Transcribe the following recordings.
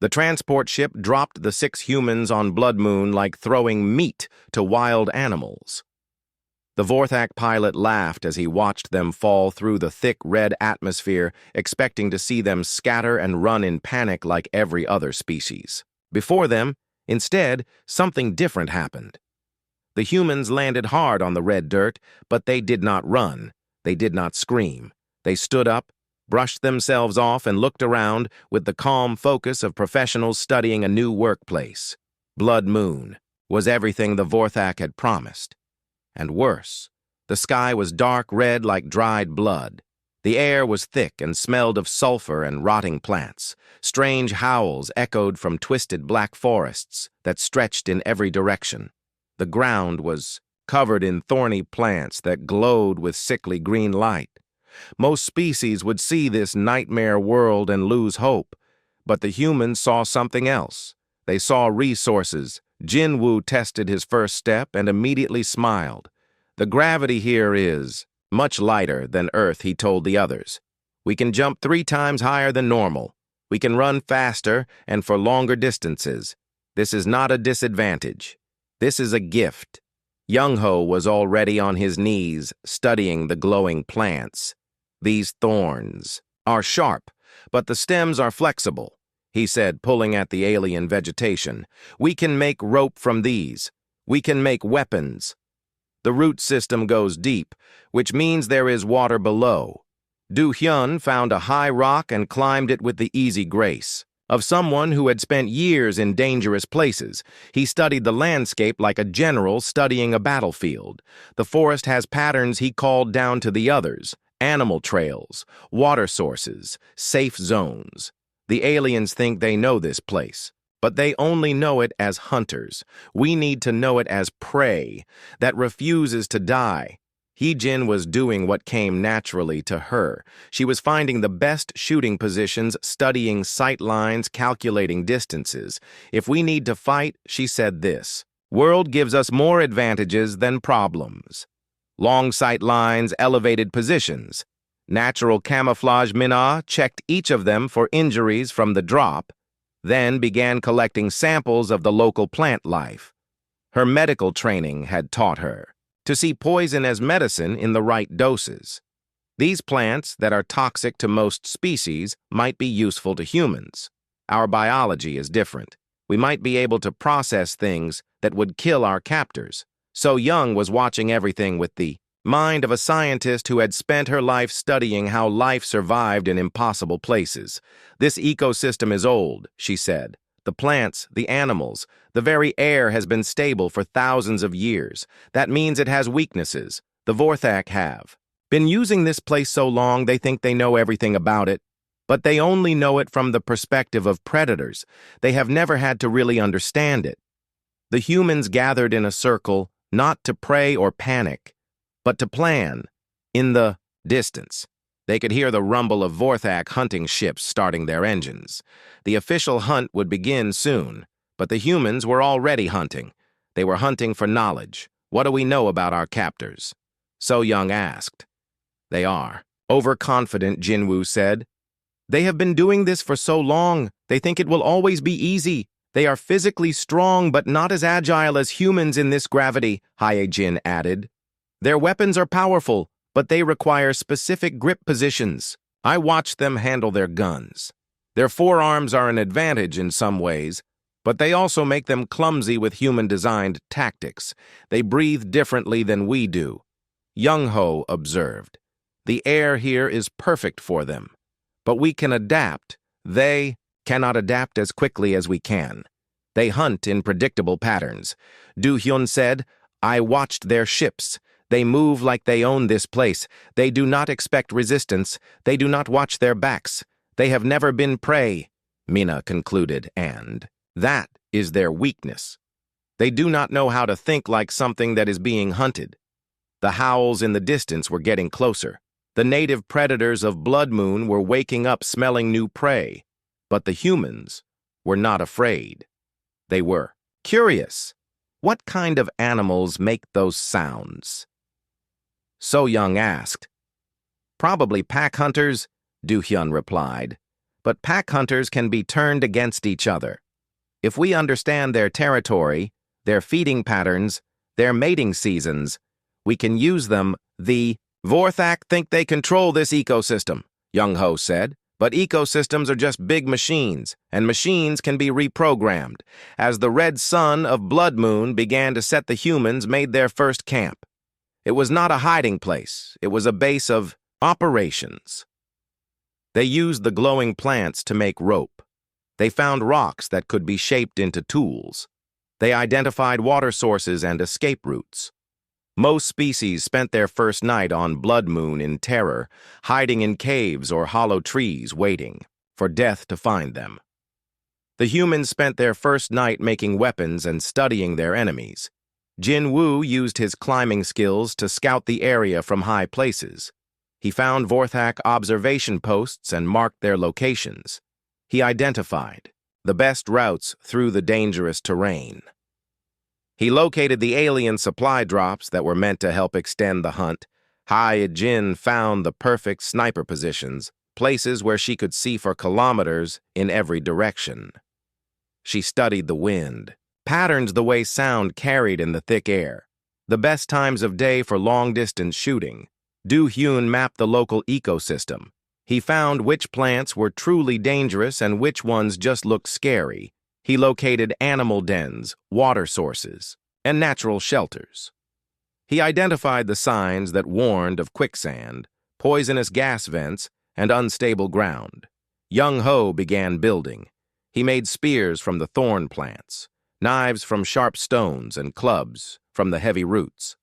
The transport ship dropped the 6 humans on Blood Moon like throwing meat to wild animals. The Vorthak pilot laughed as he watched them fall through the thick red atmosphere, expecting to see them scatter and run in panic like every other species. Before them, instead, something different happened. The humans landed hard on the red dirt, but they did not run. They did not scream. They stood up, brushed themselves off, and looked around with the calm focus of professionals studying a new workplace. Blood Moon was everything the Vorthak had promised. And worse, the sky was dark red like dried blood. The air was thick and smelled of sulfur and rotting plants. Strange howls echoed from twisted black forests that stretched in every direction. The ground was covered in thorny plants that glowed with sickly green light. Most species would see this nightmare world and lose hope, but the humans saw something else. They saw resources. Jinwoo tested his first step and immediately smiled. The gravity here is much lighter than Earth, he told the others. We can jump 3 times higher than normal. We can run faster and for longer distances. This is not a disadvantage. This is a gift. Young-ho was already on his knees, studying the glowing plants. These thorns are sharp, but the stems are flexible, he said, pulling at the alien vegetation. We can make rope from these. We can make weapons. The root system goes deep, which means there is water below. Do-hyun found a high rock and climbed it with the easy grace of someone who had spent years in dangerous places. He studied the landscape like a general studying a battlefield. The forest has patterns he called down to the others: animal trails, water sources, safe zones. The aliens think they know this place, but they only know it as hunters. We need to know it as prey that refuses to die. Hee-jin was doing what came naturally to her. She was finding the best shooting positions, studying sight lines, calculating distances. If we need to fight, she said this: world gives us more advantages than problems. Long sight lines, elevated positions. Natural camouflage. Mina checked each of them for injuries from the drop, then began collecting samples of the local plant life. Her medical training had taught her to see poison as medicine in the right doses. These plants that are toxic to most species might be useful to humans. Our biology is different. We might be able to process things that would kill our captors. So Young was watching everything with the mind of a scientist who had spent her life studying how life survived in impossible places. This ecosystem is old, she said. The plants, the animals, the very air has been stable for thousands of years. That means it has weaknesses. The Vorthak have been using this place so long they think they know everything about it, but they only know it from the perspective of predators. They have never had to really understand it. The humans gathered in a circle, not to pray or panic, but to plan. In the distance, they could hear the rumble of Vorthak hunting ships starting their engines. The official hunt would begin soon, but the humans were already hunting. They were hunting for knowledge. What do we know about our captors? So Young asked. They are overconfident, Jinwoo said. They have been doing this for so long, they think it will always be easy. They are physically strong, but not as agile as humans in this gravity, Hye-jin added. Their weapons are powerful, but they require specific grip positions. I watched them handle their guns. Their forearms are an advantage in some ways, but they also make them clumsy with human-designed tactics. They breathe differently than we do. Young-ho observed. The air here is perfect for them, but we can adapt. They cannot adapt as quickly as we can. They hunt in predictable patterns. Do-hyun said, I watched their ships. They move like they own this place. They do not expect resistance. They do not watch their backs. They have never been prey, Mina concluded, and that is their weakness. They do not know how to think like something that is being hunted. The howls in the distance were getting closer. The native predators of Blood Moon were waking up smelling new prey, but the humans were not afraid. They were curious. What kind of animals make those sounds? So Young asked. Probably pack hunters, Do-hyun replied. but pack hunters can be turned against each other. If we understand their territory, their feeding patterns, their mating seasons, we can use them. The Vorthak think they control this ecosystem, Young Ho said, but ecosystems are just big machines, and machines can be reprogrammed. As the red sun of Blood Moon began to set, the humans made their first camp. It was not a hiding place, it was a base of operations. They used the glowing plants to make rope. They found rocks that could be shaped into tools. They identified water sources and escape routes. Most species spent their first night on Blood Moon in terror, hiding in caves or hollow trees, waiting for death to find them. The humans spent their first night making weapons and studying their enemies. Jin Wu used his climbing skills to scout the area from high places. He found Vorthak observation posts and marked their locations. He identified the best routes through the dangerous terrain. He located the alien supply drops that were meant to help extend the hunt. Jin found the perfect sniper positions, places where she could see for kilometers in every direction. She studied the wind, patterns the way sound carried in the thick air, the best times of day for long-distance shooting. Du Hyun mapped the local ecosystem. He found which plants were truly dangerous and which ones just looked scary. He located animal dens, water sources, and natural shelters. He identified the signs that warned of quicksand, poisonous gas vents, and unstable ground. Young Ho began building. He made spears from the thorn plants, knives from sharp stones, and clubs from the heavy roots.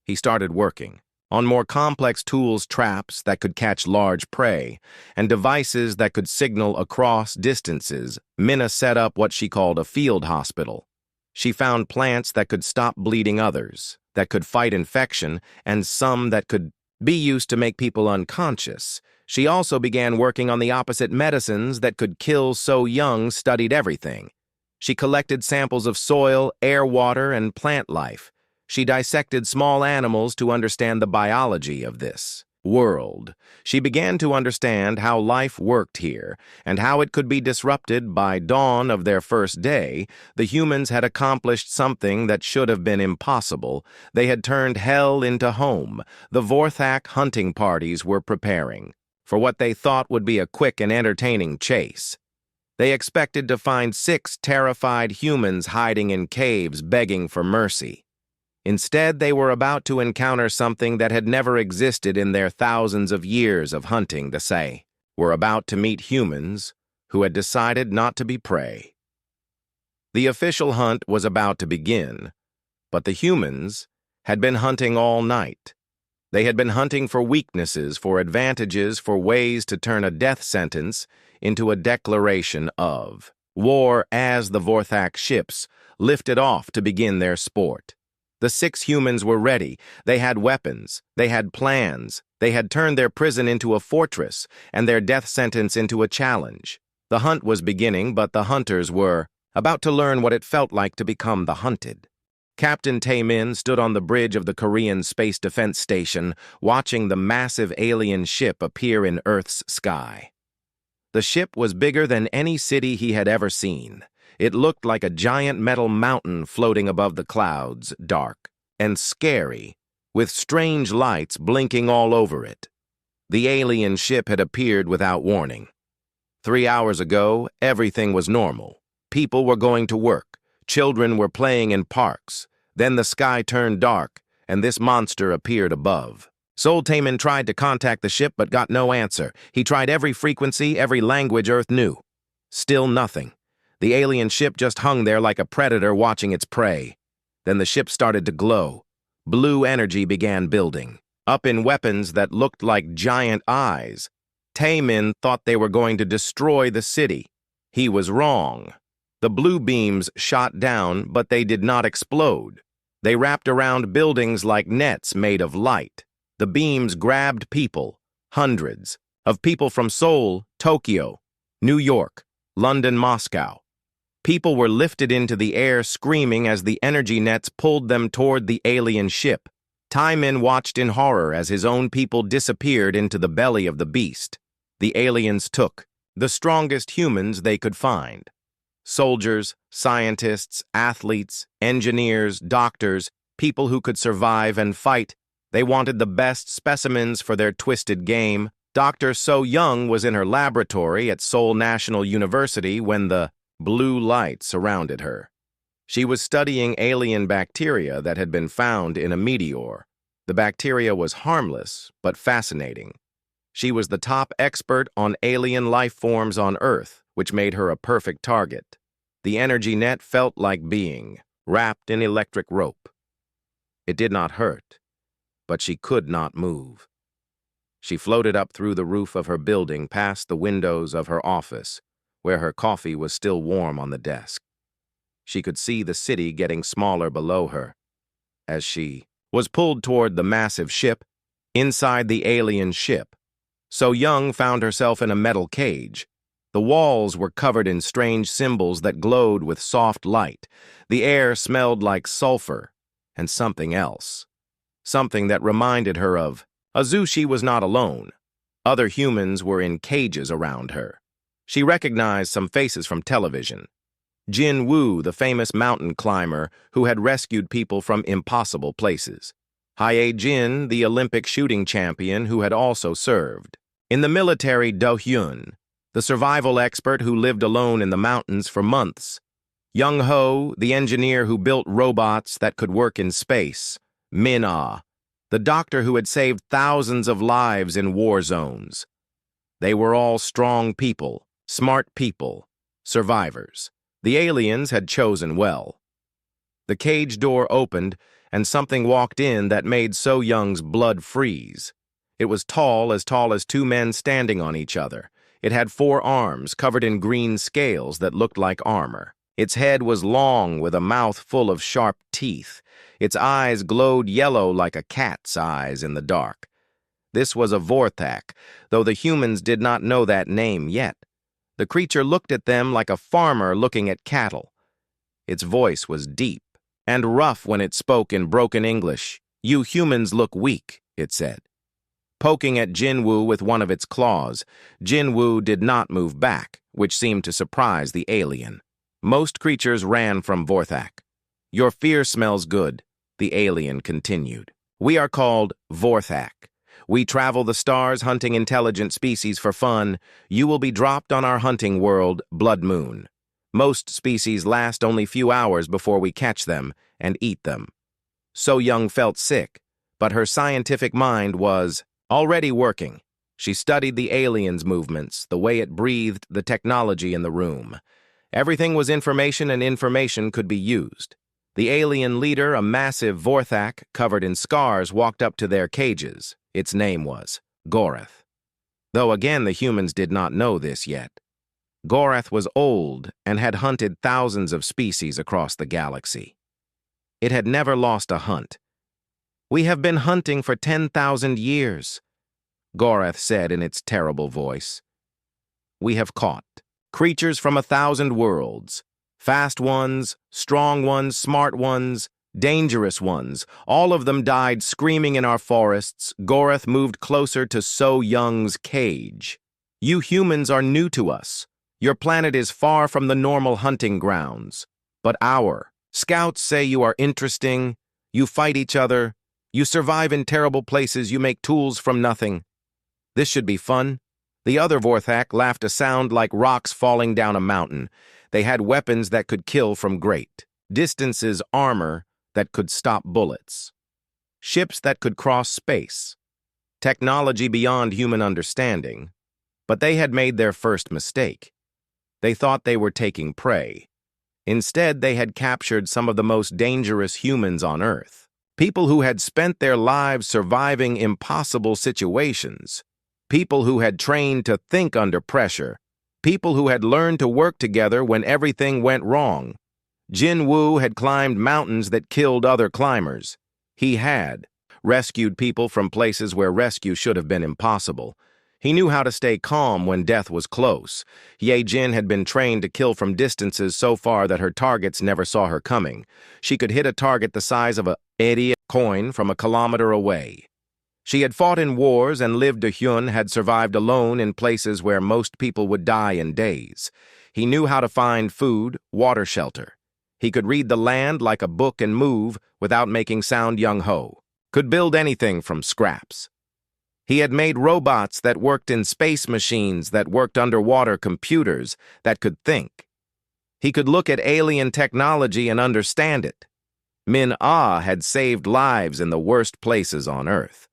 He started working on more complex tools, traps that could catch large prey, and devices that could signal across distances. Minna set up what she called a field hospital. She found plants that could stop bleeding, others that could fight infection, and some that could be used to make people unconscious. She also began working on the opposite medicines that could kill. So Young studied everything. She collected samples of soil, air, water, and plant life. She dissected small animals to understand the biology of this world. She began to understand how life worked here and how it could be disrupted. By dawn of their first day, the humans had accomplished something that should have been impossible. They had turned hell into home. The Vorthak hunting parties were preparing for what they thought would be a quick and entertaining chase. They expected to find 6 terrified humans hiding in caves begging for mercy. Instead, they were about to encounter something that had never existed in their thousands of years of hunting. They were about to meet humans who had decided not to be prey. The official hunt was about to begin, but the humans had been hunting all night. They had been hunting for weaknesses, for advantages, for ways to turn a death sentence into a declaration of war as the Vorthak ships lifted off to begin their sport. The 6 humans were ready. They had weapons. They had plans. They had turned their prison into a fortress and their death sentence into a challenge. The hunt was beginning, but the hunters were about to learn what it felt like to become the hunted. Captain Tae-min stood on the bridge of the Korean Space Defense Station, watching the massive alien ship appear in Earth's sky. The ship was bigger than any city he had ever seen. It looked like a giant metal mountain floating above the clouds, dark and scary, with strange lights blinking all over it. The alien ship had appeared without warning. 3 hours ago, everything was normal. People were going to work. Children were playing in parks. Then the sky turned dark, and this monster appeared above. Sol Taemin tried to contact the ship but got no answer. He tried every frequency, every language Earth knew. Still nothing. The alien ship just hung there like a predator watching its prey. Then the ship started to glow. Blue energy began building, up in weapons that looked like giant eyes. Taemin thought they were going to destroy the city. He was wrong. The blue beams shot down, but they did not explode. They wrapped around buildings like nets made of light. The beams grabbed people, hundreds of people from Seoul, Tokyo, New York, London, Moscow. People were lifted into the air screaming as the energy nets pulled them toward the alien ship. Taemin watched in horror as his own people disappeared into the belly of the beast. The aliens took the strongest humans they could find. Soldiers, scientists, athletes, engineers, doctors, people who could survive and fight. They wanted the best specimens for their twisted game. Dr. So Young was in her laboratory at Seoul National University when the blue light surrounded her. She was studying alien bacteria that had been found in a meteor. The bacteria was harmless, but fascinating. She was the top expert on alien life forms on Earth, which made her a perfect target. The energy net felt like being wrapped in electric rope. It did not hurt, but she could not move. She floated up through the roof of her building past the windows of her office, where her coffee was still warm on the desk. She could see the city getting smaller below her. As she was pulled toward the massive ship, inside the alien ship, So Young found herself in a metal cage. The walls were covered in strange symbols that glowed with soft light. The air smelled like sulfur and something else. Something that reminded her of Azushi was not alone. Other humans were in cages around her. She recognized some faces from television. Jin Woo, the famous mountain climber who had rescued people from impossible places. Hae Jin, the Olympic shooting champion who had also served. In the military, Do Hyun, the survival expert who lived alone in the mountains for months. Young Ho, the engineer who built robots that could work in space. Min Ah, the doctor who had saved thousands of lives in war zones. They were all strong people, smart people, survivors. The aliens had chosen well. The cage door opened, and something walked in that made So Young's blood freeze. It was as tall as two men standing on each other. It had 4 arms covered in green scales that looked like armor. Its head was long with a mouth full of sharp teeth. Its eyes glowed yellow like a cat's eyes in the dark. This was a Vorthak, though the humans did not know that name yet. The creature looked at them like a farmer looking at cattle. Its voice was deep and rough when it spoke in broken English. "You humans look weak," it said. Poking at Jinwoo with one of its claws, Jinwoo did not move back, which seemed to surprise the alien. Most creatures ran from Vorthak. "Your fear smells good," the alien continued. "We are called Vorthak. We travel the stars hunting intelligent species for fun. You will be dropped on our hunting world, Blood Moon. Most species last only few hours before we catch them and eat them." So Young felt sick, but her scientific mind was already working. She studied the alien's movements, the way it breathed, the technology in the room. Everything was information, and information could be used. The alien leader, a massive Vorthak covered in scars, walked up to their cages. Its name was Gorath. Though again the humans did not know this yet. Gorath was old and had hunted thousands of species across the galaxy. It had never lost a hunt. "We have been hunting for 10,000 years, Gorath said in its terrible voice. "We have caught creatures from 1,000 worlds, fast ones, strong ones, smart ones, dangerous ones. All of them died screaming in our forests." Gorath moved closer to So Young's cage. "You humans are new to us. Your planet is far from the normal hunting grounds. But our scouts say you are interesting. You fight each other. You survive in terrible places. You make tools from nothing. This should be fun." The other Vorthak laughed a sound like rocks falling down a mountain. They had weapons that could kill from great distances, armor that could stop bullets, ships that could cross space, technology beyond human understanding. But they had made their first mistake. They thought they were taking prey. Instead, they had captured some of the most dangerous humans on Earth. People who had spent their lives surviving impossible situations. People who had trained to think under pressure. People who had learned to work together when everything went wrong. Jin Woo had climbed mountains that killed other climbers. He had rescued people from places where rescue should have been impossible. He knew how to stay calm when death was close. Ye Jin had been trained to kill from distances so far that her targets never saw her coming. She could hit a target the size of a idiot coin from a kilometer away. She had fought in wars and lived a Hyun had survived alone in places where most people would die in days. He knew how to find food, water, shelter. He could read the land like a book and move without making sound young-ho. Could build anything from scraps. He had made robots that worked in space machines, that worked underwater computers, that could think. He could look at alien technology and understand it. Min-Ah had saved lives in the worst places on Earth.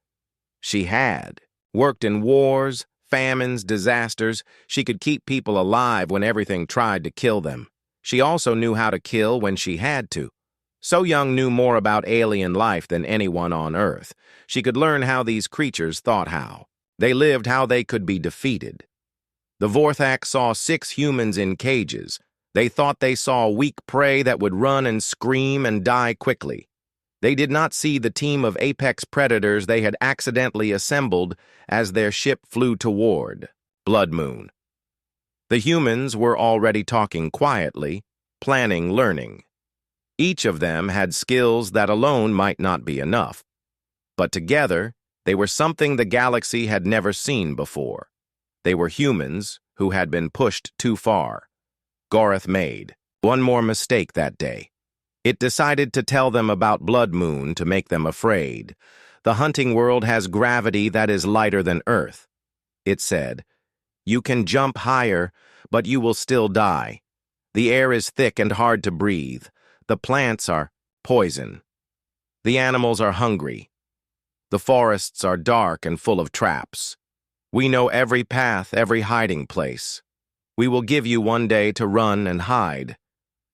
She had worked in wars, famines, disasters. She could keep people alive when everything tried to kill them. She also knew how to kill when she had to. So-young knew more about alien life than anyone on Earth. She could learn how these creatures thought how. They lived how they could be defeated. The Vorthak saw 6 humans in cages. They thought they saw weak prey that would run and scream and die quickly. They did not see the team of apex predators they had accidentally assembled as their ship flew toward Blood Moon. The humans were already talking quietly, planning learning. Each of them had skills that alone might not be enough. But together, they were something the galaxy had never seen before. They were humans who had been pushed too far. Gorath made one more mistake that day. It decided to tell them about Blood Moon to make them afraid. The hunting world has gravity that is lighter than Earth. It said, "You can jump higher, but you will still die. The air is thick and hard to breathe. The plants are poison. The animals are hungry. The forests are dark and full of traps. We know every path, every hiding place. We will give you one day to run and hide.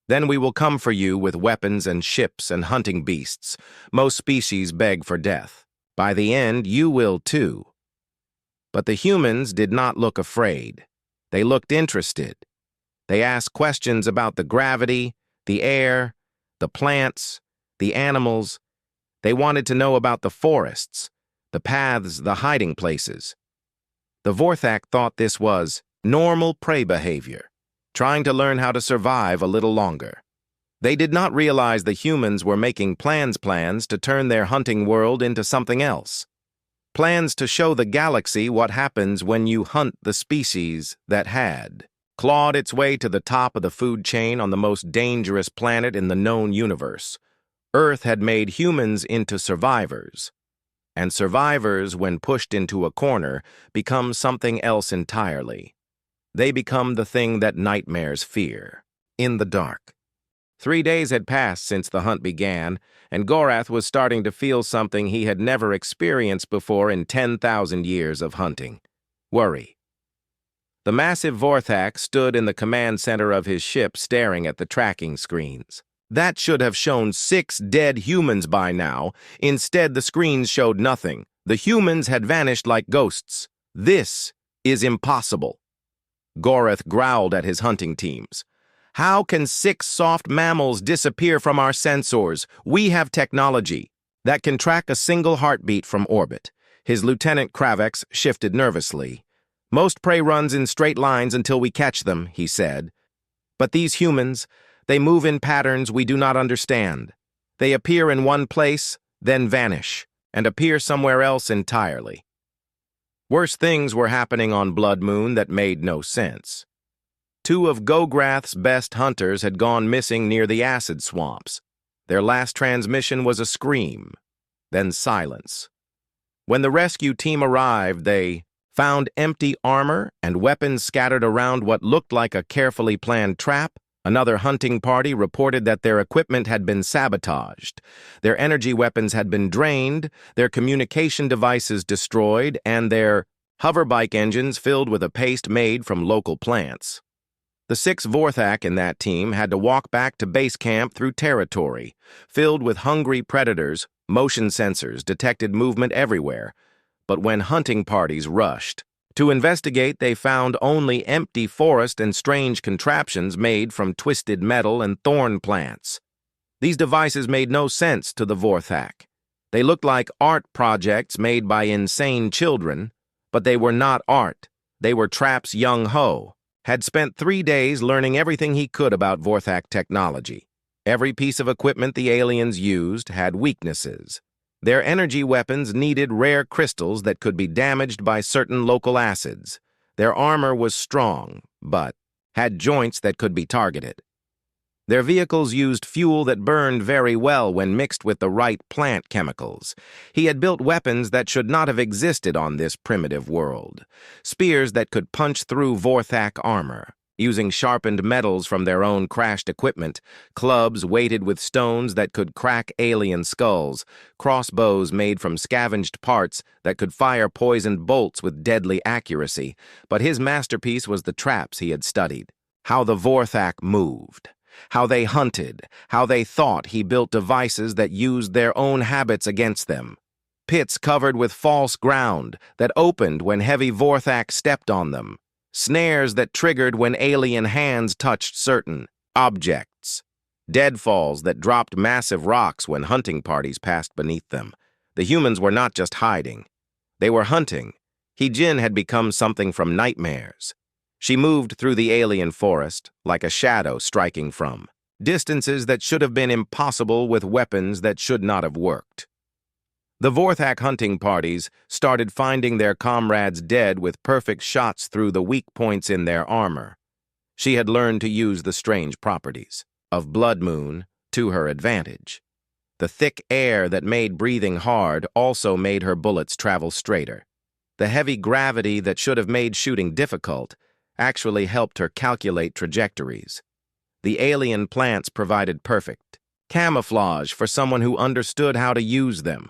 Then we will come for you with weapons and ships and hunting beasts. Most species beg for death. By the end, you will too." But the humans did not look afraid. They looked interested. They asked questions about the gravity, the air, the plants, the animals. They wanted to know about the forests, the paths, the hiding places. The Vorthak thought this was normal prey behavior, trying to learn how to survive a little longer. They did not realize the humans were making plans to turn their hunting world into something else. Plans to show the galaxy what happens when you hunt the species that had clawed its way to the top of the food chain on the most dangerous planet in the known universe. Earth had made humans into survivors. And survivors, when pushed into a corner, become something else entirely. They become the thing that nightmares fear, in the dark. 3 days had passed since the hunt began, and Gorath was starting to feel something he had never experienced before in 10,000 years of hunting: worry. The massive Vorthak stood in the command center of his ship staring at the tracking screens. That should have shown 6 dead humans by now. Instead, the screens showed nothing. The humans had vanished like ghosts. This is impossible. Gorath growled at his hunting teams. "How can 6 soft mammals disappear from our sensors? We have technology that can track a single heartbeat from orbit." His Lieutenant Kravex shifted nervously. "Most prey runs in straight lines until we catch them," he said. "But these humans, they move in patterns we do not understand. They appear in one place, then vanish, and appear somewhere else entirely." Worse things were happening on Blood Moon that made no sense. 2 of Gograth's best hunters had gone missing near the acid swamps. Their last transmission was a scream, then silence. When the rescue team arrived, they found empty armor and weapons scattered around what looked like a carefully planned trap. Another hunting party reported that their equipment had been sabotaged. Their energy weapons had been drained, their communication devices destroyed, and their hoverbike engines filled with a paste made from local plants. The 6 Vorthak in that team had to walk back to base camp through territory, filled with hungry predators. Motion sensors detected movement everywhere. But when hunting parties rushed to investigate, they found only empty forest and strange contraptions made from twisted metal and thorn plants. These devices made no sense to the Vorthak. They looked like art projects made by insane children, but they were not art. They were traps. Young Ho had spent 3 days learning everything he could about Vorthak technology. Every piece of equipment the aliens used had weaknesses. Their energy weapons needed rare crystals that could be damaged by certain local acids. Their armor was strong, but had joints that could be targeted. Their vehicles used fuel that burned very well when mixed with the right plant chemicals. He had built weapons that should not have existed on this primitive world. Spears that could punch through Vorthak armor, using sharpened metals from their own crashed equipment, clubs weighted with stones that could crack alien skulls, crossbows made from scavenged parts that could fire poisoned bolts with deadly accuracy. But his masterpiece was the traps he had studied, how the Vorthak moved, how they hunted, how they thought. He built devices that used their own habits against them. Pits covered with false ground that opened when heavy Vorthak stepped on them. Snares that triggered when alien hands touched certain objects. Deadfalls that dropped massive rocks when hunting parties passed beneath them. The humans were not just hiding. They were hunting. Jin had become something from nightmares. She moved through the alien forest, like a shadow striking from distances that should have been impossible with weapons that should not have worked. The Vorthak hunting parties started finding their comrades dead with perfect shots through the weak points in their armor. She had learned to use the strange properties of Blood Moon to her advantage. The thick air that made breathing hard also made her bullets travel straighter. The heavy gravity that should have made shooting difficult actually helped her calculate trajectories. The alien plants provided perfect camouflage for someone who understood how to use them.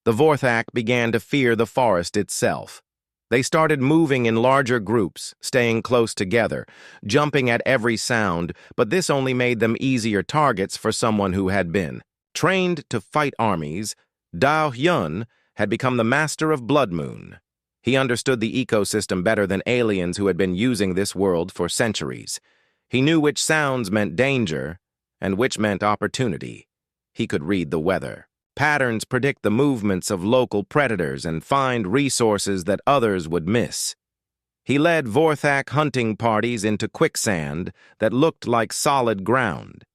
The Vorthak began to fear the forest itself. They started moving in larger groups, staying close together, jumping at every sound, but this only made them easier targets for someone who had been trained to fight armies. Dao Hyun had become the master of Blood Moon. He understood the ecosystem better than aliens who had been using this world for centuries. He knew which sounds meant danger and which meant opportunity. He could read the weather. Patterns predict the movements of local predators and find resources that others would miss. He led Vorthak hunting parties into quicksand that looked like solid ground.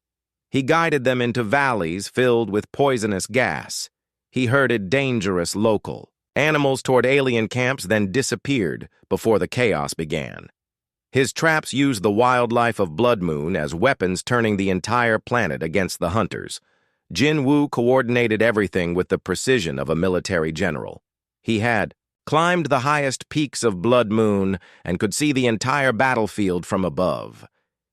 He guided them into valleys filled with poisonous gas. He herded dangerous local animals toward alien camps, then disappeared before the chaos began. His traps used the wildlife of Blood Moon as weapons, turning the entire planet against the hunters. Jin Woo coordinated everything with the precision of a military general. He had climbed the highest peaks of Blood Moon and could see the entire battlefield from above.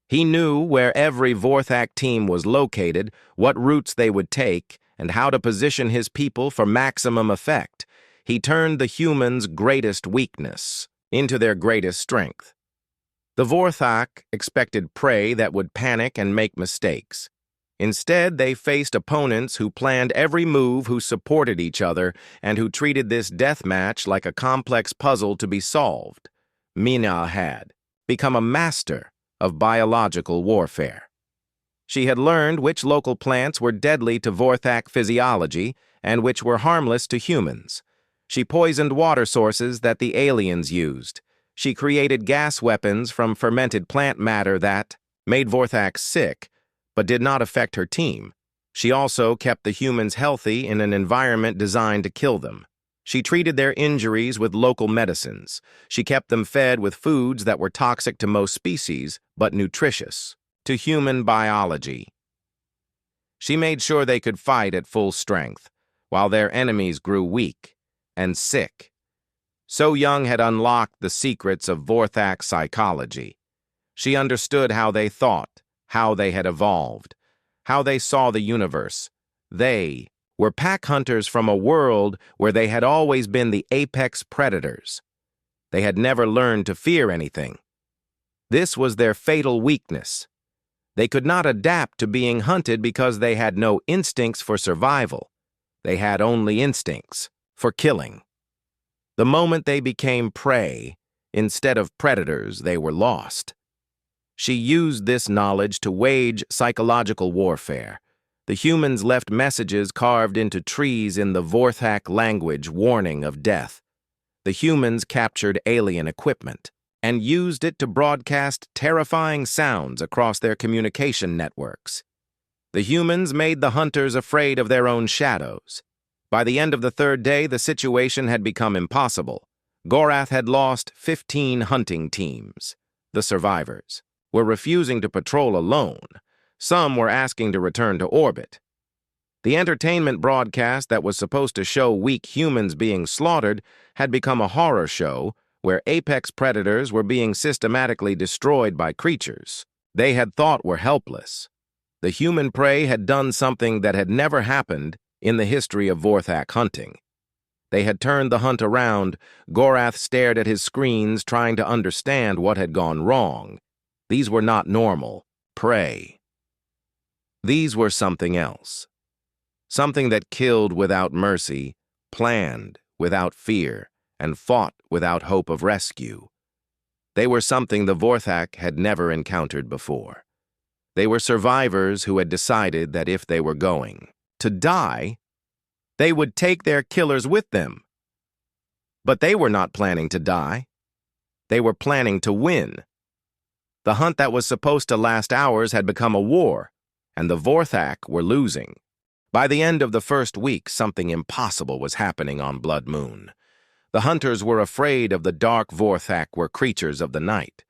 He knew where every Vorthak team was located, what routes they would take, and how to position his people for maximum effect. He turned the humans' greatest weakness into their greatest strength. The Vorthak expected prey that would panic and make mistakes. Instead, they faced opponents who planned every move, who supported each other, and who treated this death match like a complex puzzle to be solved. Mina had become a master of biological warfare. She had learned which local plants were deadly to Vorthak physiology and which were harmless to humans. She poisoned water sources that the aliens used. She created gas weapons from fermented plant matter that made Vorthak sick, but did not affect her team. She also kept the humans healthy in an environment designed to kill them. She treated their injuries with local medicines. She kept them fed with foods that were toxic to most species, but nutritious to human biology. She made sure they could fight at full strength, while their enemies grew weak and sick. So Young had unlocked the secrets of Vorthak psychology. She understood how they thought, how they had evolved, how they saw the universe. They were pack hunters from a world where they had always been the apex predators. They had never learned to fear anything. This was their fatal weakness. They could not adapt to being hunted because they had no instincts for survival. They had only instincts for killing. The moment they became prey, instead of predators, they were lost. She used this knowledge to wage psychological warfare. The humans left messages carved into trees in the Vorthak language, warning of death. The humans captured alien equipment and used it to broadcast terrifying sounds across their communication networks. The humans made the hunters afraid of their own shadows. By the end of the third day, the situation had become impossible. Gorath had lost 15 hunting teams. The survivors were refusing to patrol alone. Some were asking to return to orbit. The entertainment broadcast that was supposed to show weak humans being slaughtered had become a horror show where apex predators were being systematically destroyed by creatures they had thought were helpless. The human prey had done something that had never happened in the history of Vorthak hunting. They had turned the hunt around. Gorath stared at his screens, trying to understand what had gone wrong. These were not normal prey. These were something else. Something that killed without mercy, planned without fear, and fought without hope of rescue. They were something the Vorthak had never encountered before. They were survivors who had decided that if they were going to die, they would take their killers with them. But they were not planning to die. They were planning to win. The hunt that was supposed to last hours had become a war, and the Vorthak were losing. By the end of the first week, something impossible was happening on Blood Moon. The hunters were afraid of the dark Vorthak were creatures of the night.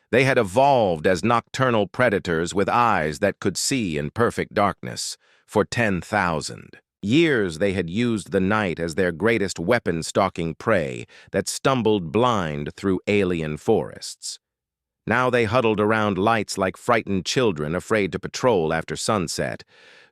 They had evolved as nocturnal predators with eyes that could see in perfect darkness. For 10,000 years they had used the night as their greatest weapon stalking prey that stumbled blind through alien forests. Now they huddled around lights like frightened children afraid to patrol after sunset.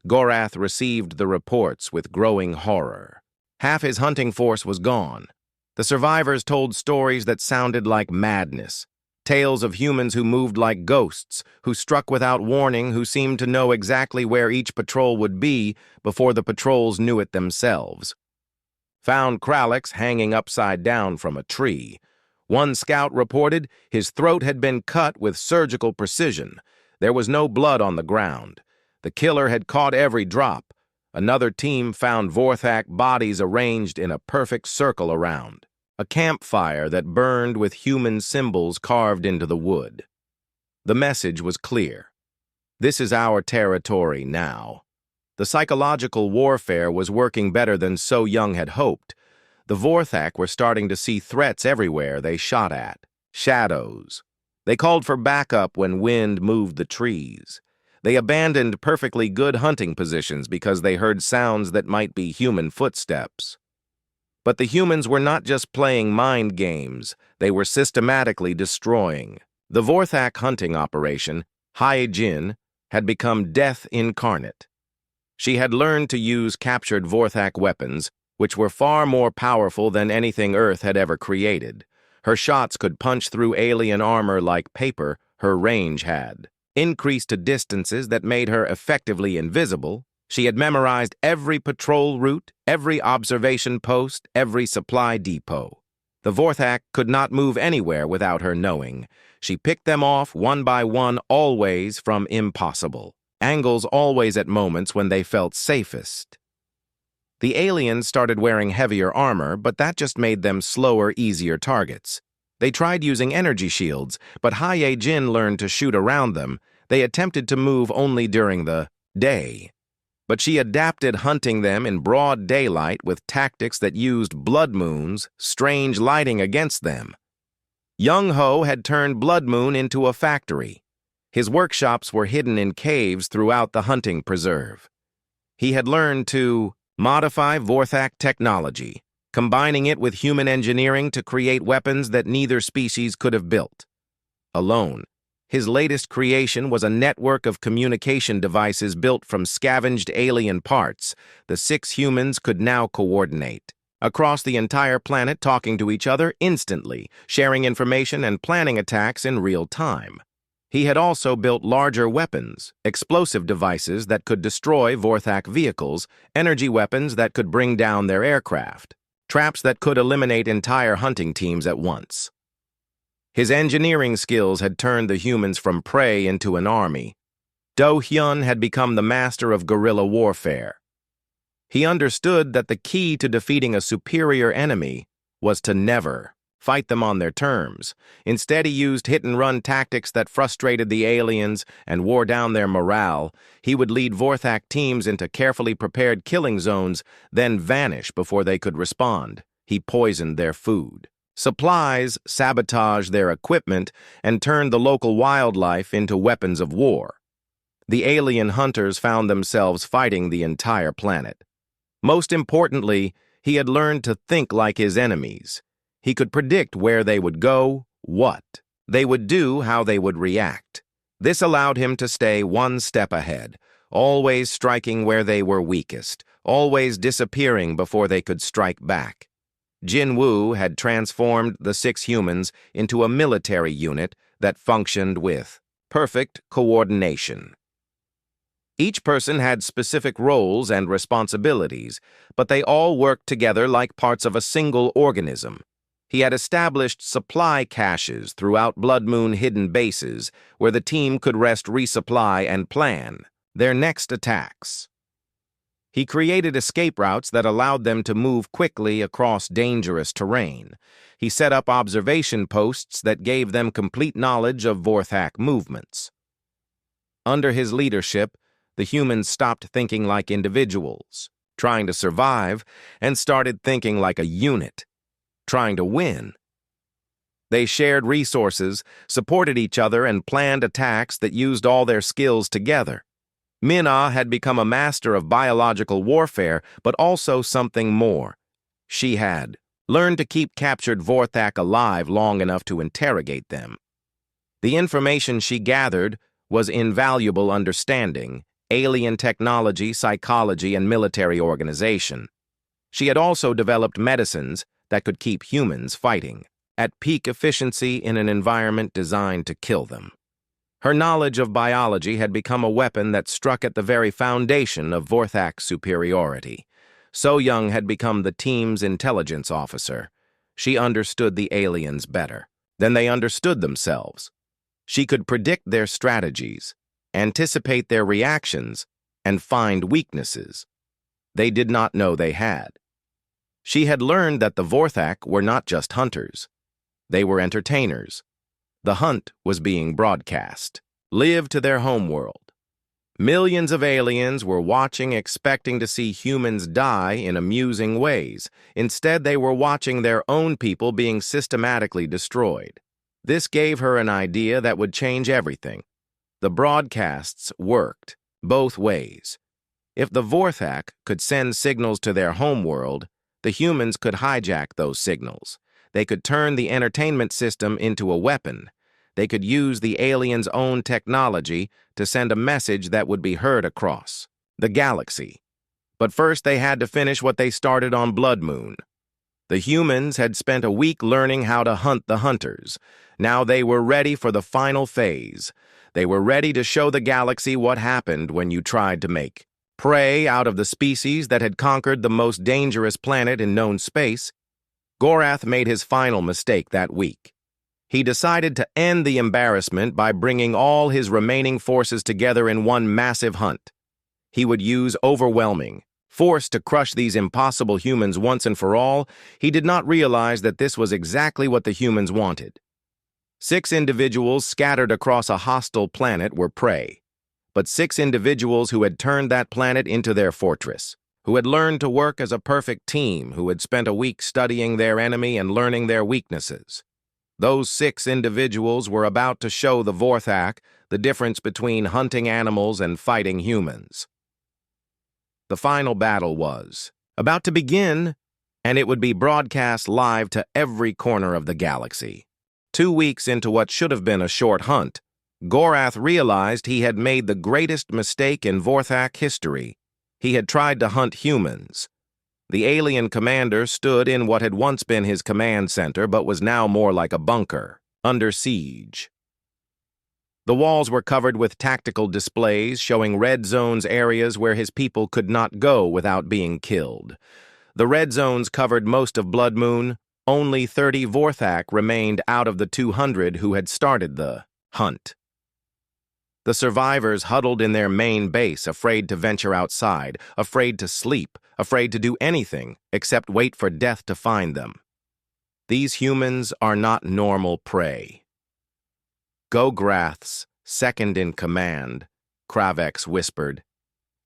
Gorath received the reports with growing horror. Half his hunting force was gone. The survivors told stories that sounded like madness. Tales of humans who moved like ghosts, who struck without warning, who seemed to know exactly where each patrol would be before the patrols knew it themselves. Found Kralix hanging upside down from a tree. One scout reported his throat had been cut with surgical precision. There was no blood on the ground. The killer had caught every drop. Another team found Vorthak bodies arranged in a perfect circle around. A campfire that burned with human symbols carved into the wood. The message was clear. This is our territory now. The psychological warfare was working better than So Young had hoped. The Vorthak were starting to see threats everywhere they shot at. Shadows. They called for backup when wind moved the trees. They abandoned perfectly good hunting positions because they heard sounds that might be human footsteps. But the humans were not just playing mind games, they were systematically destroying. The Vorthak hunting operation, Hyjin, had become death incarnate. She had learned to use captured Vorthak weapons, which were far more powerful than anything Earth had ever created. Her shots could punch through alien armor like paper. Her range had increased to distances that made her effectively invisible. She had memorized every patrol route, every observation post, every supply depot. The Vorthak could not move anywhere without her knowing. She picked them off one by one, always from impossible angles, always at moments when they felt safest. The aliens started wearing heavier armor, but that just made them slower, easier targets. They tried using energy shields, but Hyjin learned to shoot around them. They attempted to move only during the day. But she adapted hunting them in broad daylight with tactics that used blood moons, strange lighting against them. Young Ho had turned Blood Moon into a factory. His workshops were hidden in caves throughout the hunting preserve. He had learned to modify Vorthak technology, combining it with human engineering to create weapons that neither species could have built alone. His latest creation was a network of communication devices built from scavenged alien parts. The 6 humans could now coordinate across the entire planet, talking to each other instantly, sharing information and planning attacks in real time. He had also built larger weapons, explosive devices that could destroy Vorthak vehicles, energy weapons that could bring down their aircraft, traps that could eliminate entire hunting teams at once. His engineering skills had turned the humans from prey into an army. Do Hyun had become the master of guerrilla warfare. He understood that the key to defeating a superior enemy was to never fight them on their terms. Instead, he used hit-and-run tactics that frustrated the aliens and wore down their morale. He would lead Vorthak teams into carefully prepared killing zones, then vanish before they could respond. He poisoned their food, supplies, sabotaged their equipment, and turned the local wildlife into weapons of war. The alien hunters found themselves fighting the entire planet. Most importantly, he had learned to think like his enemies. He could predict where they would go, what they would do, how they would react. This allowed him to stay one step ahead, always striking where they were weakest, always disappearing before they could strike back. Jin Woo had transformed the 6 humans into a military unit that functioned with perfect coordination. Each person had specific roles and responsibilities, but they all worked together like parts of a single organism. He had established supply caches throughout Blood Moon hidden bases where the team could rest, resupply, and plan their next attacks. He created escape routes that allowed them to move quickly across dangerous terrain. He set up observation posts that gave them complete knowledge of Vorthak movements. Under his leadership, the humans stopped thinking like individuals, trying to survive, and started thinking like a unit, trying to win. They shared resources, supported each other, and planned attacks that used all their skills together. Min-Ah had become a master of biological warfare, but also something more. She had learned to keep captured Vorthak alive long enough to interrogate them. The information she gathered was invaluable understanding, alien technology, psychology, and military organization. She had also developed medicines that could keep humans fighting at peak efficiency in an environment designed to kill them. Her knowledge of biology had become a weapon that struck at the very foundation of Vorthak's superiority. So Young had become the team's intelligence officer. She understood the aliens better than they understood themselves. She could predict their strategies, anticipate their reactions, and find weaknesses they did not know they had. She had learned that the Vorthak were not just hunters. They were entertainers. The hunt was being broadcast, live to their homeworld. Millions of aliens were watching, expecting to see humans die in amusing ways. Instead, they were watching their own people being systematically destroyed. This gave her an idea that would change everything. The broadcasts worked both ways. If the Vorthak could send signals to their homeworld, the humans could hijack those signals. They could turn the entertainment system into a weapon. They could use the aliens' own technology to send a message that would be heard across the galaxy. But first, they had to finish what they started on Blood Moon. The humans had spent a week learning how to hunt the hunters. Now they were ready for the final phase. They were ready to show the galaxy what happened when you tried to make prey out of the species that had conquered the most dangerous planet in known space. Gorath made his final mistake that week. He decided to end the embarrassment by bringing all his remaining forces together in one massive hunt. He would use overwhelming force to crush these impossible humans once and for all. He did not realize that this was exactly what the humans wanted. 6 individuals scattered across a hostile planet were prey, but 6 individuals who had turned that planet into their fortress, who had learned to work as a perfect team, who had spent a week studying their enemy and learning their weaknesses. Those 6 individuals were about to show the Vorthak the difference between hunting animals and fighting humans. The final battle was about to begin, and it would be broadcast live to every corner of the galaxy. 2 weeks into what should have been a short hunt, Gorath realized he had made the greatest mistake in Vorthak history. He had tried to hunt humans. The alien commander stood in what had once been his command center but was now more like a bunker, under siege. The walls were covered with tactical displays showing red zones, areas where his people could not go without being killed. The red zones covered most of Blood Moon. Only 30 Vorthak remained out of the 200 who had started the hunt. The survivors huddled in their main base, afraid to venture outside, afraid to sleep, afraid to do anything except wait for death to find them. These humans are not normal prey. Gograth's second in command, Kravex whispered.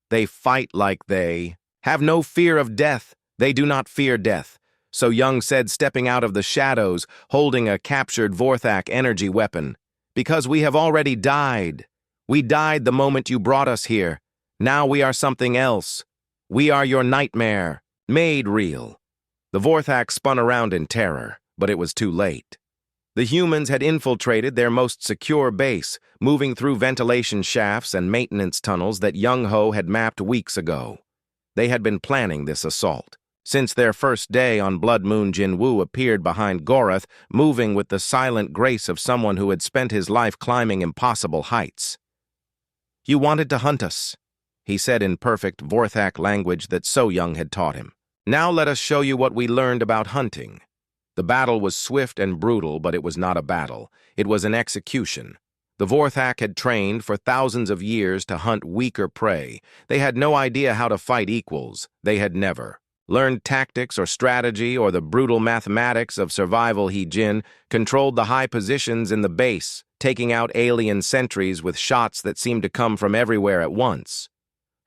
They fight like they have no fear of death. They do not fear death. So Young said, stepping out of the shadows, holding a captured Vorthak energy weapon. Because we have already died. We died the moment you brought us here. Now we are something else. We are your nightmare, made real. The Vorthak spun around in terror, but it was too late. The humans had infiltrated their most secure base, moving through ventilation shafts and maintenance tunnels that Young-Ho had mapped weeks ago. They had been planning this assault. Since their first day on Blood Moon, Jinwoo appeared behind Gorath, moving with the silent grace of someone who had spent his life climbing impossible heights. "You wanted to hunt us," he said in perfect Vorthak language that So Young had taught him. "Now let us show you what we learned about hunting." The battle was swift and brutal, but it was not a battle. It was an execution. The Vorthak had trained for thousands of years to hunt weaker prey. They had no idea how to fight equals. They had never learned tactics or strategy or the brutal mathematics of survival. Jin controlled the high positions in the base, taking out alien sentries with shots that seemed to come from everywhere at once.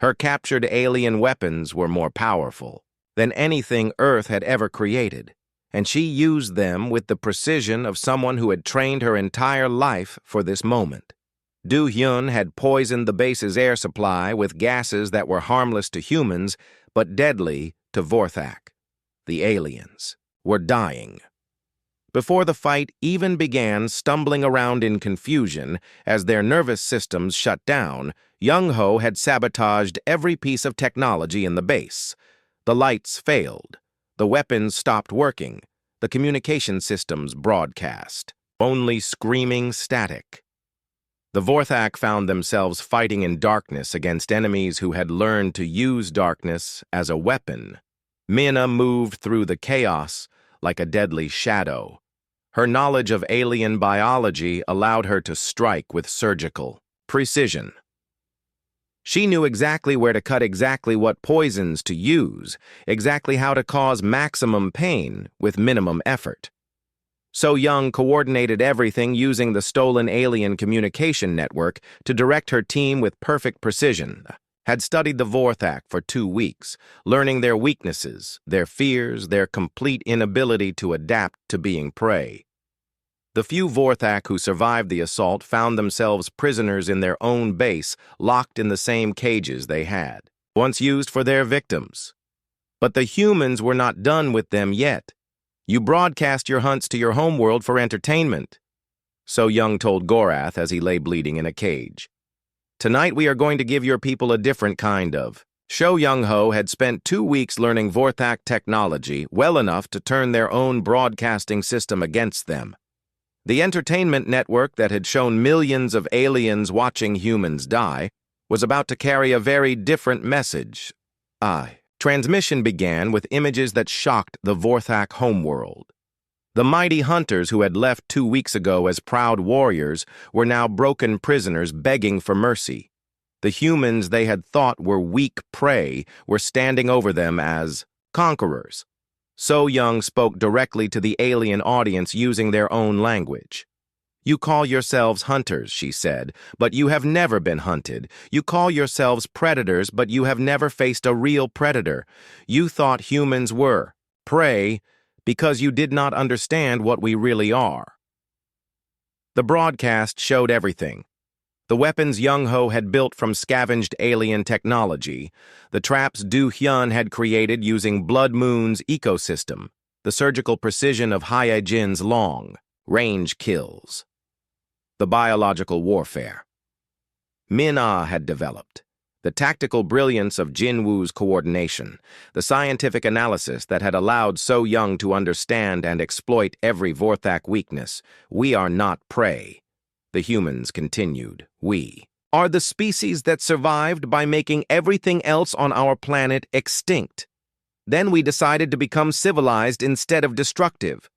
Her captured alien weapons were more powerful than anything Earth had ever created, and she used them with the precision of someone who had trained her entire life for this moment. Du Hyun had poisoned the base's air supply with gases that were harmless to humans, but deadly to Vorthak. The aliens were dying. Before the fight even began, stumbling around in confusion as their nervous systems shut down, Young-Ho had sabotaged every piece of technology in the base. The lights failed. The weapons stopped working. The communication systems broadcast. Only screaming static. The Vorthak found themselves fighting in darkness against enemies who had learned to use darkness as a weapon. Mina moved through the chaos like a deadly shadow. Her knowledge of alien biology allowed her to strike with surgical precision. She knew exactly where to cut, exactly what poisons to use, exactly how to cause maximum pain with minimum effort. So Young coordinated everything using the stolen alien communication network to direct her team with perfect precision. Had studied the Vorthak for 2 weeks, learning their weaknesses, their fears, their complete inability to adapt to being prey. The few Vorthak who survived the assault found themselves prisoners in their own base, locked in the same cages they had once used for their victims. But the humans were not done with them yet. "You broadcast your hunts to your homeworld for entertainment," So Young told Gorath as he lay bleeding in a cage. "Tonight we are going to give your people a different kind of show." Young-Ho had spent 2 weeks learning Vorthak technology well enough to turn their own broadcasting system against them. The entertainment network that had shown millions of aliens watching humans die was about to carry a very different message. Transmission began with images that shocked the Vorthak homeworld. The mighty hunters who had left 2 weeks ago as proud warriors were now broken prisoners begging for mercy. The humans they had thought were weak prey were standing over them as conquerors. So Young spoke directly to the alien audience using their own language. "You call yourselves hunters," she said, "but you have never been hunted. You call yourselves predators, but you have never faced a real predator. You thought humans were prey because you did not understand what we really are." The broadcast showed everything. The weapons Young-Ho had built from scavenged alien technology, the traps Du Hyun had created using Blood Moon's ecosystem, the surgical precision of Hyejin's long-range kills, the biological warfare Min-Ah had developed, the tactical brilliance of Jinwoo's coordination, the scientific analysis that had allowed So Young to understand and exploit every Vorthak weakness. "We are not prey," the humans continued. "We are the species that survived by making everything else on our planet extinct. Then we decided to become civilized instead of destructive.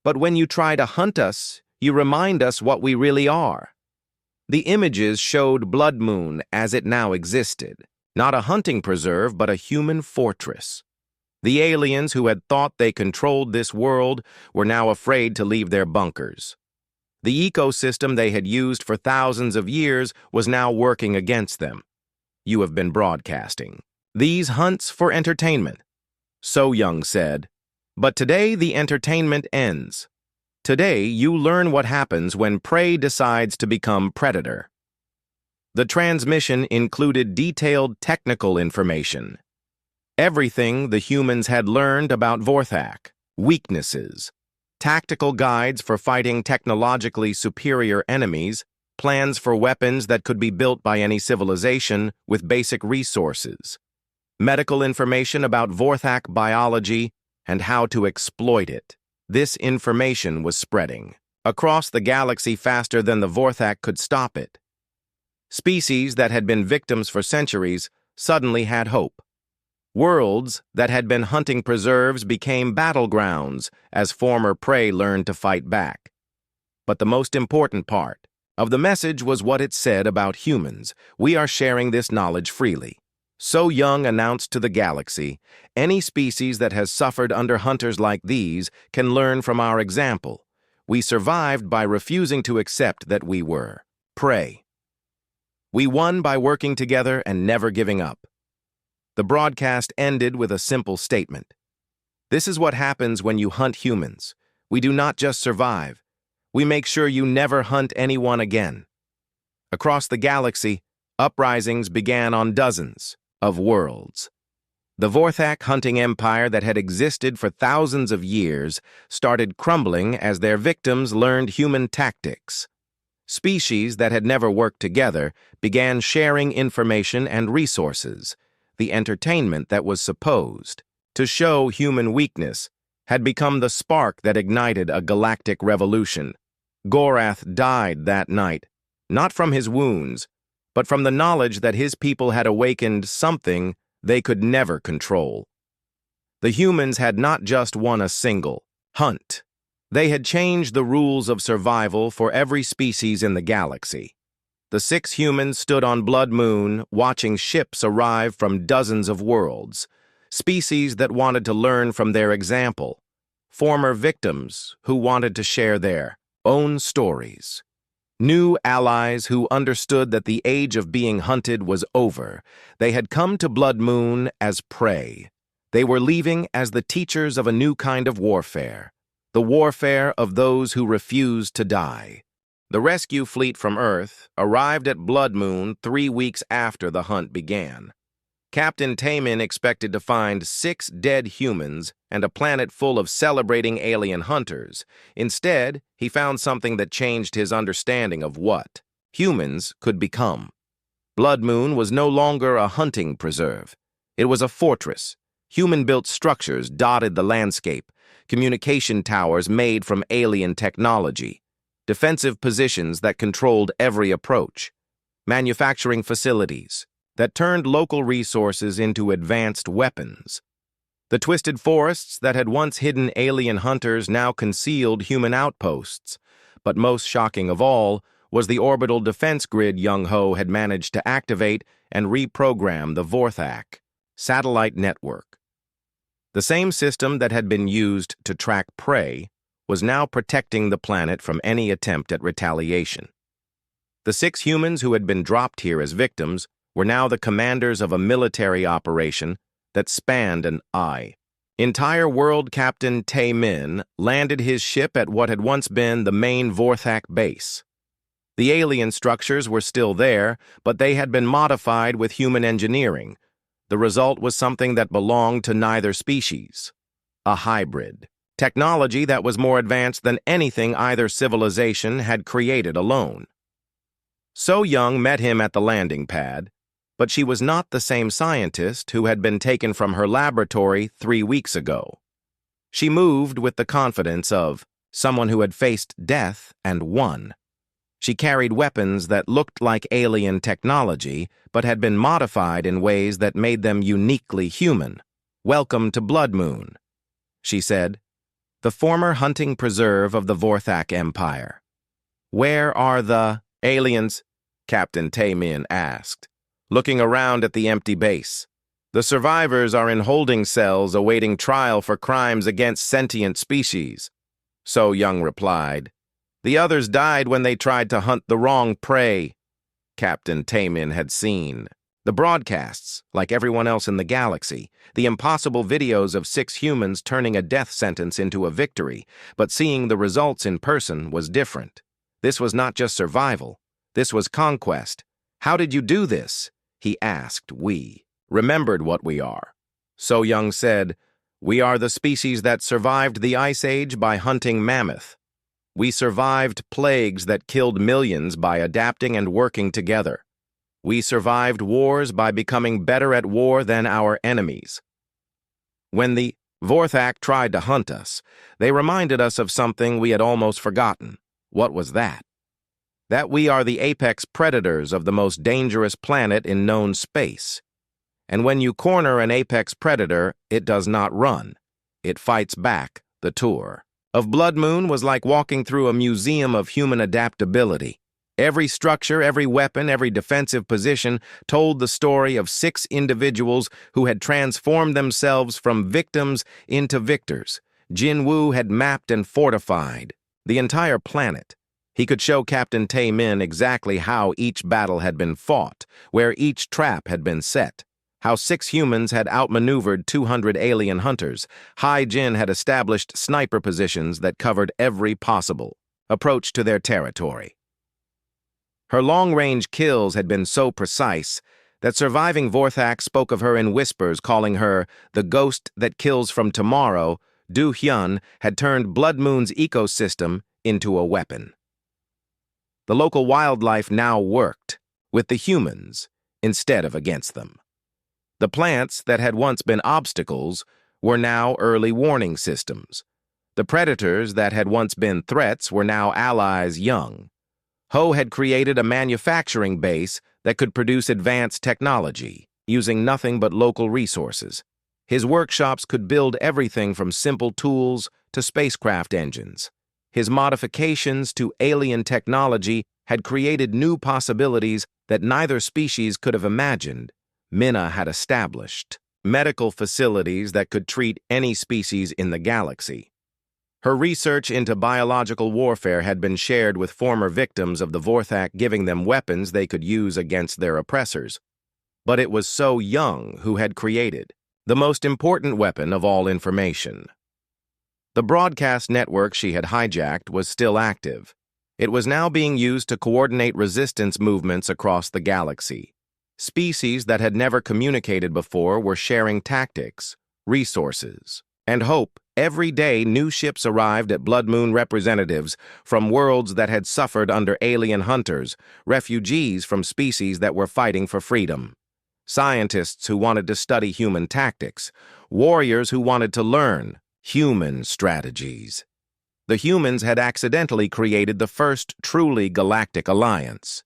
But when you try to hunt us, you remind us what we really are." The images showed Blood Moon as it now existed, not a hunting preserve, but a human fortress. The aliens who had thought they controlled this world were now afraid to leave their bunkers. The ecosystem they had used for thousands of years was now working against them. You have been broadcasting these hunts for entertainment, So Young said. But today the entertainment ends. Today you learn what happens when prey decides to become predator. The transmission included detailed technical information. Everything the humans had learned about Vorthak, weaknesses, tactical guides for fighting technologically superior enemies, plans for weapons that could be built by any civilization with basic resources, medical information about Vorthak biology and how to exploit it. This information was spreading across the galaxy faster than the Vorthak could stop it. Species that had been victims for centuries suddenly had hope. Worlds that had been hunting preserves became battlegrounds as former prey learned to fight back. But the most important part of the message was what it said about humans. We are sharing this knowledge freely. So Young announced to the galaxy, any species that has suffered under hunters like these can learn from our example. We survived by refusing to accept that we were prey. We won by working together and never giving up. The broadcast ended with a simple statement. This is what happens when you hunt humans. We do not just survive. We make sure you never hunt anyone again. Across the galaxy, uprisings began on dozens of worlds. The Vorthak hunting empire that had existed for thousands of years started crumbling as their victims learned human tactics. Species that had never worked together began sharing information and resources. The entertainment that was supposed to show human weakness had become the spark that ignited a galactic revolution. Gorath died that night, not from his wounds, but from the knowledge that his people had awakened something they could never control. The humans had not just won a single hunt. They had changed the rules of survival for every species in the galaxy. The 6 humans stood on Blood Moon, watching ships arrive from dozens of worlds, species that wanted to learn from their example, former victims who wanted to share their own stories, new allies who understood that the age of being hunted was over. They had come to Blood Moon as prey. They were leaving as the teachers of a new kind of warfare, the warfare of those who refused to die. The rescue fleet from Earth arrived at Blood Moon 3 weeks after the hunt began. Captain Taemin expected to find 6 dead humans and a planet full of celebrating alien hunters. Instead, he found something that changed his understanding of what humans could become. Blood Moon was no longer a hunting preserve. It was a fortress. Human-built structures dotted the landscape, communication towers made from alien technology, defensive positions that controlled every approach, manufacturing facilities that turned local resources into advanced weapons. The twisted forests that had once hidden alien hunters now concealed human outposts, but most shocking of all was the orbital defense grid Young Ho had managed to activate and reprogram the Vorthak satellite network. The same system that had been used to track prey was now protecting the planet from any attempt at retaliation. The 6 humans who had been dropped here as victims were now the commanders of a military operation that spanned an entire world. Captain Taemin landed his ship at what had once been the main Vorthak base. The alien structures were still there, but they had been modified with human engineering. The result was something that belonged to neither species, a hybrid. Technology that was more advanced than anything either civilization had created alone. So Young met him at the landing pad, but she was not the same scientist who had been taken from her laboratory 3 weeks ago. She moved with the confidence of someone who had faced death and won. She carried weapons that looked like alien technology, but had been modified in ways that made them uniquely human. "Welcome to Blood Moon," she said. "The former hunting preserve of the Vorthak Empire." "Where are the aliens?" Captain Taemin asked, looking around at the empty base. The survivors are in holding cells awaiting trial for crimes against sentient species. So Young replied. The others died when they tried to hunt the wrong prey. Captain Taemin had seen. The broadcasts, like everyone else in the galaxy, the impossible videos of 6 humans turning a death sentence into a victory, but seeing the results in person was different. This was not just survival. This was conquest. How did you do this? He asked. We remembered what we are. So Young said, we are the species that survived the Ice Age by hunting mammoth. We survived plagues that killed millions by adapting and working together. We survived wars by becoming better at war than our enemies. When the Vorthak tried to hunt us, they reminded us of something we had almost forgotten. What was that? That we are the apex predators of the most dangerous planet in known space. And when you corner an apex predator, it does not run. It fights back. The tour of Blood Moon was like walking through a museum of human adaptability. Every structure, every weapon, every defensive position told the story of 6 individuals who had transformed themselves from victims into victors. Jin Woo had mapped and fortified the entire planet. He could show Captain Taemin exactly how each battle had been fought, where each trap had been set. How 6 humans had outmaneuvered 200 alien hunters. Hai Jin had established sniper positions that covered every possible approach to their territory. Her long-range kills had been so precise that surviving Vorthak spoke of her in whispers, calling her the ghost that kills from tomorrow. Du Hyun had turned Blood Moon's ecosystem into a weapon. The local wildlife now worked with the humans instead of against them. The plants that had once been obstacles were now early warning systems. The predators that had once been threats were now allies. Young Ho had created a manufacturing base that could produce advanced technology, using nothing but local resources. His workshops could build everything from simple tools to spacecraft engines. His modifications to alien technology had created new possibilities that neither species could have imagined. Minna had established medical facilities that could treat any species in the galaxy. Her research into biological warfare had been shared with former victims of the Vorthak, giving them weapons they could use against their oppressors. But it was So Young who had created the most important weapon of all information. The broadcast network she had hijacked was still active. It was now being used to coordinate resistance movements across the galaxy. Species that had never communicated before were sharing tactics, resources, and hope. Every day, new ships arrived at Blood Moon, representatives from worlds that had suffered under alien hunters, refugees from species that were fighting for freedom, scientists who wanted to study human tactics, warriors who wanted to learn human strategies. The humans had accidentally created the first truly galactic alliance,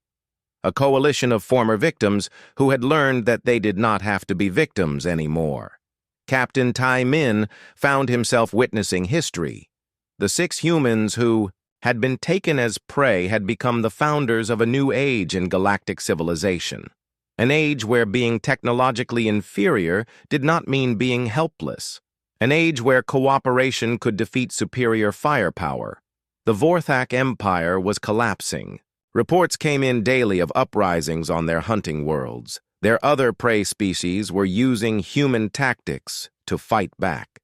a coalition of former victims who had learned that they did not have to be victims anymore. Captain Taemin found himself witnessing history. The 6 humans who had been taken as prey had become the founders of a new age in galactic civilization, an age where being technologically inferior did not mean being helpless, an age where cooperation could defeat superior firepower. The Vorthak Empire was collapsing. Reports came in daily of uprisings on their hunting worlds. Their other prey species were using human tactics to fight back.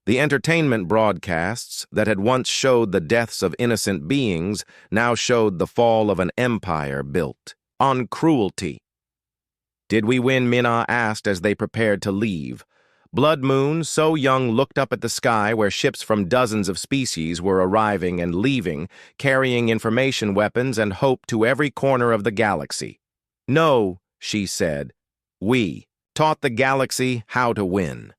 The entertainment broadcasts that had once showed the deaths of innocent beings now showed the fall of an empire built on cruelty. Did we win? Minna asked as they prepared to leave. Blood Moon, So Young looked up at the sky where ships from dozens of species were arriving and leaving, carrying information weapons and hope to every corner of the galaxy. No, she said. We taught the galaxy how to win.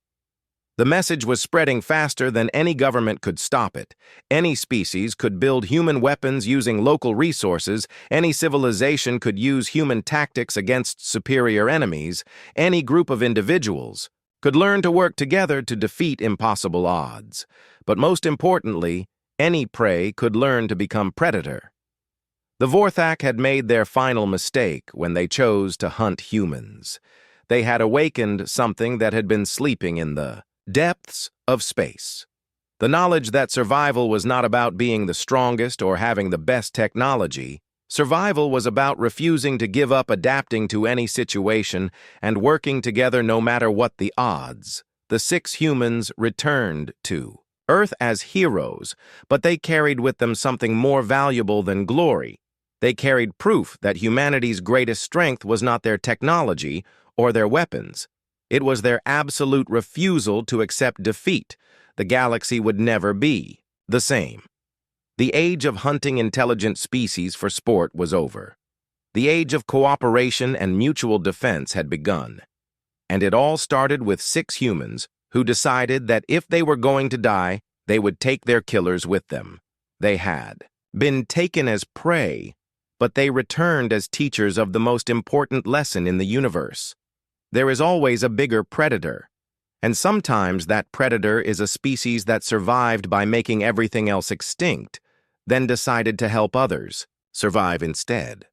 The message was spreading faster than any government could stop it. Any species could build human weapons using local resources. Any civilization could use human tactics against superior enemies. Any group of individuals could learn to work together to defeat impossible odds. But most importantly, any prey could learn to become predator. The Vorthak had made their final mistake when they chose to hunt humans. They had awakened something that had been sleeping in the depths of space. The knowledge that survival was not about being the strongest or having the best technology. Survival was about refusing to give up, adapting to any situation, and working together no matter what the odds. The 6 humans returned to Earth as heroes, but they carried with them something more valuable than glory. They carried proof that humanity's greatest strength was not their technology or their weapons. It was their absolute refusal to accept defeat. The galaxy would never be the same. The age of hunting intelligent species for sport was over. The age of cooperation and mutual defense had begun. And it all started with 6 humans who decided that if they were going to die, they would take their killers with them. They had been taken as prey, but they returned as teachers of the most important lesson in the universe. There is always a bigger predator, and sometimes that predator is a species that survived by making everything else extinct, then decided to help others survive instead.